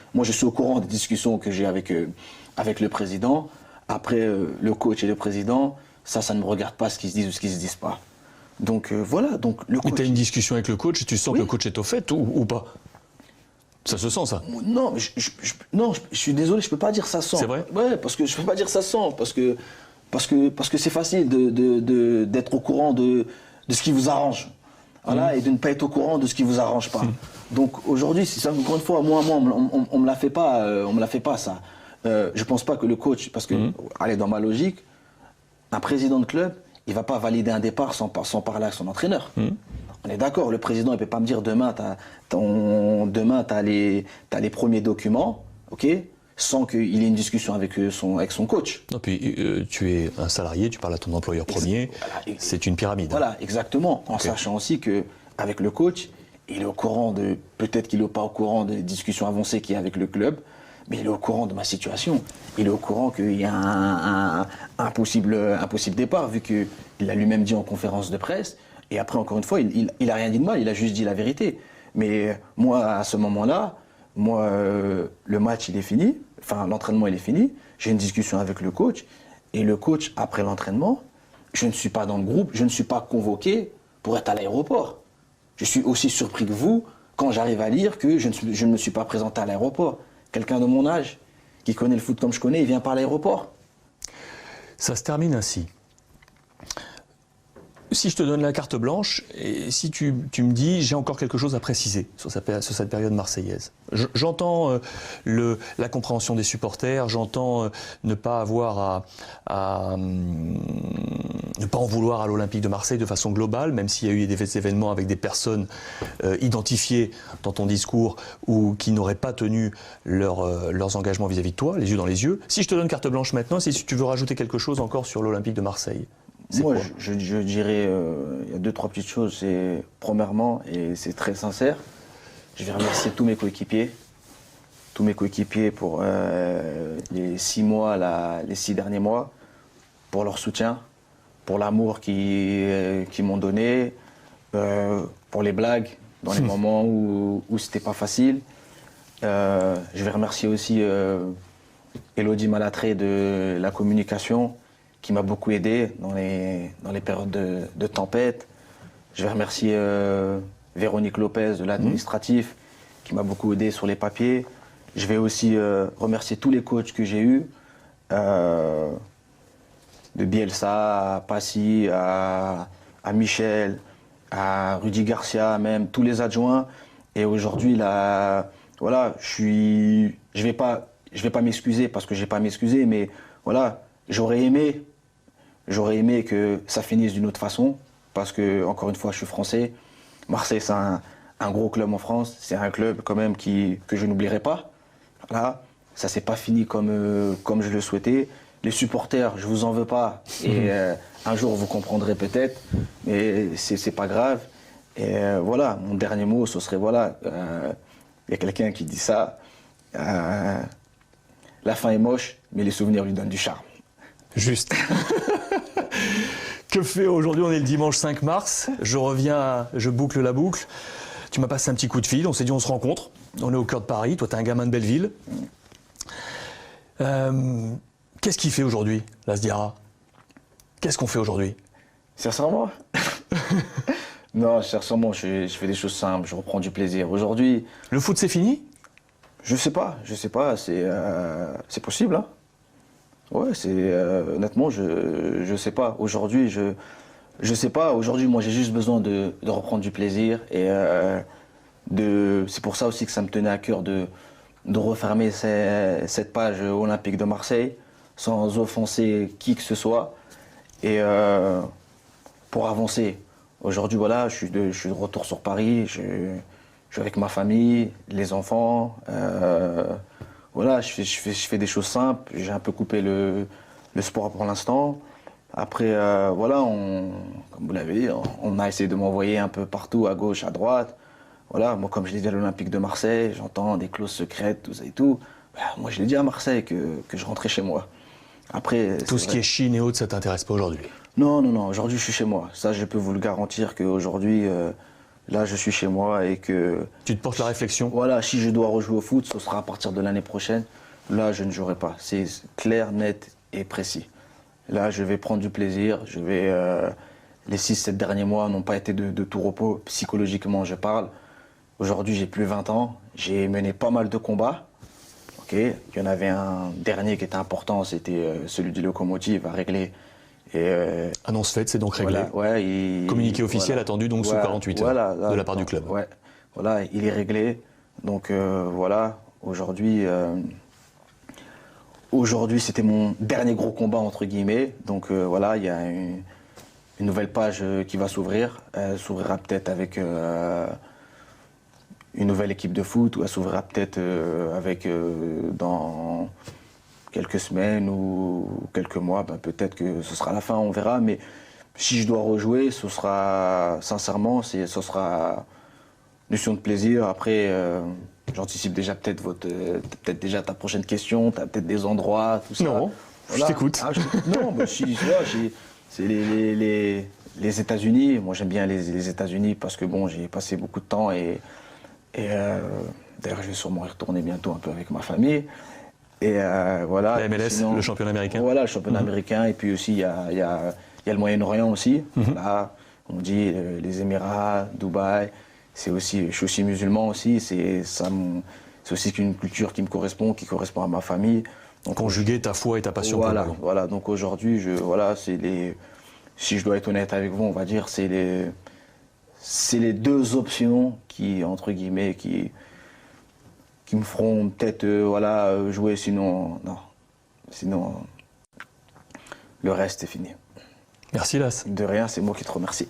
au courant des discussions que j'ai avec le président. Après, le coach et le président, ça ne me regarde pas ce qu'ils se disent ou ce qu'ils ne se disent pas. Donc, voilà. Donc, le coach...
Mais tu as une discussion avec le coach et tu sens que le coach est au fait ou pas? Ça se sent, ça?
Non, je suis désolé, je ne peux pas dire ça sent.
C'est vrai?
Ouais, parce que je ne peux pas dire ça sent, parce que c'est facile d'être au courant de ce qui vous arrange. Voilà, et de ne pas être au courant de ce qui vous arrange pas. Donc aujourd'hui, encore une fois, moi, on me la fait pas, ça. Je pense pas que le coach, parce que, allez, dans ma logique, un président de club, il va pas valider un départ sans parler avec son entraîneur. On est d'accord, le président, il peut pas me dire demain, t'as les premiers documents, ok, sans qu'il ait une discussion avec son coach.
Non, puis tu es un salarié, tu parles à ton employeur premier, c'est une pyramide.
Voilà, exactement, en sachant aussi qu'avec le coach, il est au courant peut-être qu'il n'est pas au courant des discussions avancées qu'il y a avec le club, mais il est au courant de ma situation. Il est au courant qu'il y a un possible départ, vu qu'il l'a lui-même dit en conférence de presse. Et après, encore une fois, il n'a rien dit de mal, il a juste dit la vérité. Mais moi, à ce moment-là, le match, il est fini. Enfin, l'entraînement, il est fini. J'ai une discussion avec le coach. Et le coach, après l'entraînement, je ne suis pas dans le groupe, je ne suis pas convoqué pour être à l'aéroport. Je suis aussi surpris que vous quand j'arrive à lire que je ne me suis pas présenté à l'aéroport. Quelqu'un de mon âge, qui connaît le foot comme je connais, il vient pas à l'aéroport.
Ça se termine ainsi. Si je te donne la carte blanche, et si tu me dis, j'ai encore quelque chose à préciser sur cette période marseillaise. J'entends la compréhension des supporters, j'entends ne pas avoir à ne pas en vouloir à l'Olympique de Marseille de façon globale, même s'il y a eu des événements avec des personnes identifiées dans ton discours ou qui n'auraient pas tenu leurs engagements vis-à-vis de toi, les yeux dans les yeux. Si je te donne carte blanche maintenant, si tu veux rajouter quelque chose encore sur l'Olympique de Marseille, c'est
Moi,
quoi?
je dirais, il y a deux, trois petites choses. C'est, premièrement, et c'est très sincère, je vais remercier tous mes coéquipiers pour les 6 mois, les 6 derniers mois, pour leur soutien, pour l'amour qu'ils m'ont donné, pour les blagues dans les moments où c'était pas facile. Je vais remercier aussi Elodie Malatré de la communication, qui m'a beaucoup aidé dans les périodes de tempête. Je vais remercier Véronique Lopez de l'administratif, qui m'a beaucoup aidé sur les papiers. Je vais aussi remercier tous les coachs que j'ai eus, de Bielsa à Passy, à Michel, à Rudy Garcia, même tous les adjoints. Et aujourd'hui, là, voilà, je vais pas m'excuser parce que j'ai pas à m'excuser, mais voilà, j'aurais aimé que ça finisse d'une autre façon, parce que, encore une fois, je suis français. Marseille, c'est un gros club en France, c'est un club quand même que je n'oublierai pas. Voilà, ça s'est pas fini comme je le souhaitais. Les supporters, je vous en veux pas, et un jour vous comprendrez peut-être, mais c'est pas grave. Et voilà, mon dernier mot, ce serait, voilà, il y a quelqu'un qui dit ça, la fin est moche, mais les souvenirs lui donnent du charme.
Juste. Que fait aujourd'hui? On est le dimanche 5 mars. Je boucle la boucle. Tu m'as passé un petit coup de fil. On s'est dit on se rencontre. On est au cœur de Paris. Toi, t'es un gamin de Belleville. Qu'est-ce qu'il fait aujourd'hui, l'Asdiara? Qu'est-ce qu'on fait aujourd'hui?
Sincèrement Non, sincèrement, je fais des choses simples. Je reprends du plaisir. Aujourd'hui,
Le foot, c'est fini?
je sais pas. C'est possible, hein. Ouais, honnêtement, je sais pas. Aujourd'hui, je sais pas. Aujourd'hui, moi, j'ai juste besoin de reprendre du plaisir et c'est pour ça aussi que ça me tenait à cœur de refermer cette page olympique de Marseille sans offenser qui que ce soit et pour avancer. Aujourd'hui, voilà, je suis de retour sur Paris. Je suis avec ma famille, les enfants. Voilà, je fais des choses simples. J'ai un peu coupé le sport pour l'instant. Après, voilà, comme vous l'avez dit, on a essayé de m'envoyer un peu partout, à gauche, à droite. Voilà, moi, comme je l'ai dit à l'Olympique de Marseille, j'entends des clauses secrètes, tout ça et tout. Ben, moi, je l'ai dit à Marseille que je rentrais chez moi. Après,
Tout ce qui est Chine et autres, ça t'intéresse pas aujourd'hui?
Non, non, non, aujourd'hui, je suis chez moi. Ça, je peux vous le garantir qu'aujourd'hui, là, je suis chez moi et que...
Tu te portes la réflexion?
Voilà, si je dois rejouer au foot, ce sera à partir de l'année prochaine. Là, je ne jouerai pas. C'est clair, net et précis. Là, je vais prendre du plaisir. Les 6-7 derniers mois n'ont pas été de tout repos. Psychologiquement, je parle. Aujourd'hui, j'ai plus 20 ans. J'ai mené pas mal de combats. Ok. Il y en avait un dernier qui était important, c'était celui du Locomotive à régler.
Annonce faite, c'est donc réglé.
Voilà, ouais,
Communiqué officiel
voilà,
attendu donc sous
voilà,
48 heures
voilà, là,
de la part du club.
Ouais, voilà, il est réglé. Donc voilà, aujourd'hui, c'était mon dernier gros combat entre guillemets. Donc voilà, il y a une nouvelle page qui va s'ouvrir. Elle s'ouvrira peut-être avec une nouvelle équipe de foot, ou elle s'ouvrira peut-être dans quelques semaines ou quelques mois, ben peut-être que ce sera la fin, on verra. Mais si je dois rejouer, ce sera, sincèrement, ce sera une notion de plaisir. Après, j'anticipe déjà peut-être déjà ta prochaine question, tu as peut-être des endroits, tout ça.
Non,
voilà.
je t'écoute.
Non, bah, si, tu vois, c'est les États-Unis. Moi, j'aime bien les États-Unis parce que bon, j'ai passé beaucoup de temps et d'ailleurs, je vais sûrement y retourner bientôt un peu avec ma famille. Et voilà.
La MLS,
sinon,
le championnat américain.
Voilà, le championnat américain. Et puis aussi, il y a le Moyen-Orient aussi. Là, on dit les Émirats, Dubaï. Je suis aussi musulman aussi. C'est aussi une culture qui me correspond, qui correspond à ma famille. Donc,
Conjuguer ta foi et ta passion
voilà,
pour le ballon.
voilà. Donc aujourd'hui, si je dois être honnête avec vous, on va dire, c'est les deux options qui, entre guillemets, qui me feront peut-être jouer, sinon, non. Sinon, le reste est fini.
Merci Las.
De rien, c'est moi qui te remercie.